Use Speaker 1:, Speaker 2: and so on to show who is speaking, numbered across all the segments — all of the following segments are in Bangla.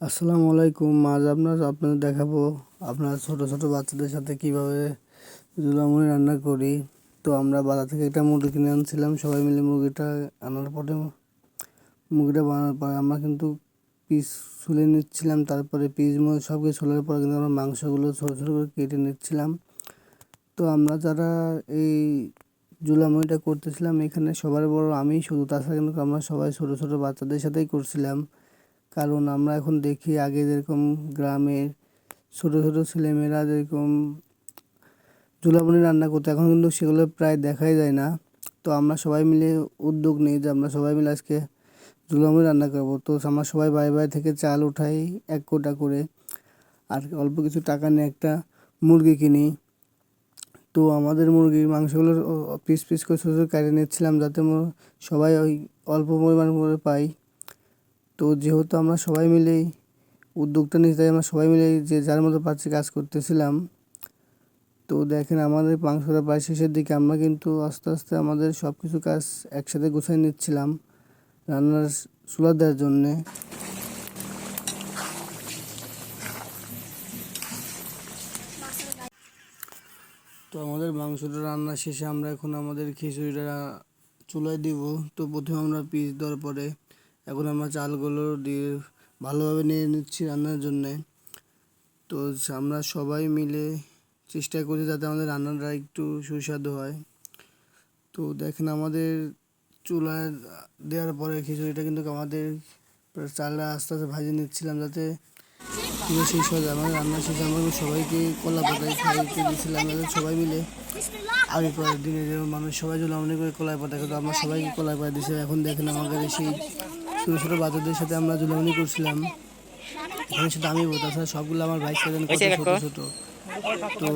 Speaker 1: আসসালামু আলাইকুম। আজ আপনাদের দেখাবো আপনার ছোট ছোট বাচ্চাদের সাথে কিভাবে জুলামুড়ি রান্না করি। তো আমরা বাজার থেকে একটা মুরগি কিনে আনছিলাম, সবাই মিলে মুরগিটা আনার পরে মুরগিটা বানানোর পরে আমরা কিন্তু পিস ছুলে নিচ্ছিলাম। তারপরে পিস সব কিছু ছুলার পরে কিন্তু আমরা মাংসগুলো ছোটো ছোটো করে কেটে নিচ্ছিলাম। তো আমরা যারা এই জুলামুড়িটা করতেছিলাম এখানে সবার বড় আমি শুধু, তাছাড়া কিন্তু আমরা সবাই ছোটো ছোটো বাচ্চাদের সাথেই করছিলাম। কারণ আমরা এখন দেখি আগে যেরকম গ্রামের ছোটো ছোটো ছেলেমেয়েরা যেরকম জুলামুড়ি রান্না করতো, এখন কিন্তু সেগুলো প্রায় দেখাই যায় না। তো আমরা সবাই মিলে উদ্যোগ নিই যে আমরা সবাই মিলে আজকে জুলামুড়ি রান্না করবো। তো আমরা সবাই বাড়ি থেকে চাল উঠাই এক কোটা করে, আর অল্প কিছু টাকা নিয়ে একটা মুরগি কিনি। তো আমাদের মুরগির মাংসগুলো পিস পিস করে ছোটো ছোটো কেটে নিচ্ছিলাম, যাতে সবাই ওই অল্প পরিমাণ করে পাই। তো যেহেতু আমরা সবাই মিলেই উদ্যোগটা নিতে, তাই আমরা সবাই মিলে যে যার মতো পারছি কাজ করতেছিলাম। তো দেখেন আমাদের মাংসটা প্রায় শেষের দিকে, আমরা কিন্তু আস্তে আস্তে আমাদের সব কিছু কাজ একসাথে গুছিয়ে নিচ্ছিলাম রান্নার চুলা দেওয়ার জন্যে। তো আমাদের মাংসটা রান্না শেষে আমরা এখন আমাদের খিচুড়িটা চুলায় দিব। তো প্রথমে আমরা পিস দেওয়ার পরে এখন আমরা চালগুলো দিয়ে ভালোভাবে নিয়ে নিচ্ছি রান্নার জন্যে। তো আমরা সবাই মিলে চেষ্টা করি যাতে আমাদের রান্নাটা একটু সুস্বাদু হয়। তো দেখেন আমাদের চুলায় দেওয়ার পরে খিচুড়িটা কিন্তু আমাদের চালটা আস্তে আস্তে ভাজিয়ে নিচ্ছিলাম, যাতে পুরো শেষ হয়ে যায়। আমাদের রান্না শেষে আমরা সবাইকে কলা পাতায় খাইতে দিয়েছিলাম, যাতে সবাই মিলে আগেকার দিনে যেমন মানুষ সবাই জুলামুড়ি করে কলাই পাতা খেতো, আমরা সবাইকে কলাই পাতা দিয়েছি। এখন দেখেন আমাদের সেই ছোটো ছোটো বাচ্চাদের সাথে আমরা জুলামুড়ি করছিলাম। এখানে শুধু আমি বলতে, তাছাড়া সবগুলো আমার ভাই ছিলেন ছোটো ছোটো। তো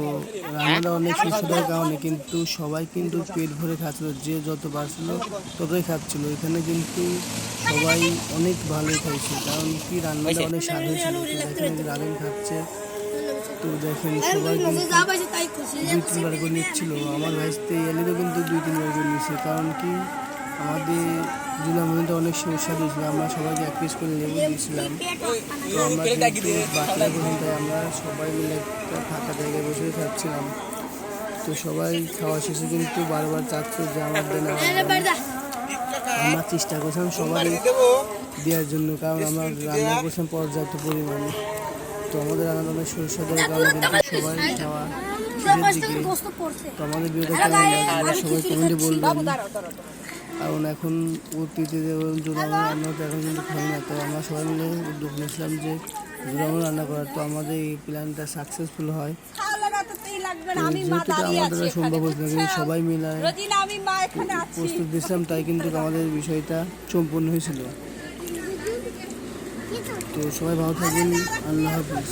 Speaker 1: রান্নাটা অনেক সুস্বাদের কারণে কিন্তু সবাই কিন্তু পেট ভরে খাচ্ছিল, যে যত পারছিল ততই খাচ্ছিল। এখানে কিন্তু সবাই অনেক ভালোই খাইছে, কারণ কি রান্নাটা অনেক স্বাদ হয়েছিল। তো দেখেন যে রাধুন খাচ্ছে, তো দেখেন সবাই কিন্তু 2-3 বার করে নিচ্ছিল। আমার ভাইতে এলিরও কিন্তু 2-3 বার করে নিচ্ছে, কারণ কি আমাদের জুলামুড়িটা অনেক সুস্বাদু ছিল। আমরা সবাইকে এক পিস করে লেবু দিয়েছিলাম। তো আমরা কিন্তু বাকিরা পর্যন্ত আমরা সবাই মিলে একটা ফাঁকা জায়গায় বসে খাচ্ছিলাম। তো সবাই খাওয়া শেষে কিন্তু বারবার চাচ্ছে যে আমার দেন। আমরা চেষ্টা করছিলাম সবাই দেওয়ার জন্য, কারণ আমরা রান্না করছিলাম পর্যাপ্ত পরিমাণে। তো আমাদের রান্না অনেক সুস্বাদের কারণে কিন্তু সবাই খাওয়া শেষের দিকে। তো আমাদের ভিডিওটা কেমন লাগলো সবাই কমেন্টে বলবেন, কারণ এখন অতীতে জুলামুড়ি রান্না হতো, এখন কিন্তু খাই না। তো আমরা সবাই মিলে উদ্যোগ নিয়েছিলাম যে জুলামুড়ি রান্না করার। তো আমাদের এই প্ল্যানটা সাকসেসফুল হয়। যেহেতু আমাদের সম্ভব হচ্ছে না, কিন্তু সবাই মিলে প্রস্তুত দিয়েছিলাম, তাই কিন্তু আমাদের বিষয়টা সম্পূর্ণ হয়েছিল। তো সবাই ভালো থাকবেন, আল্লাহ হাফিজ।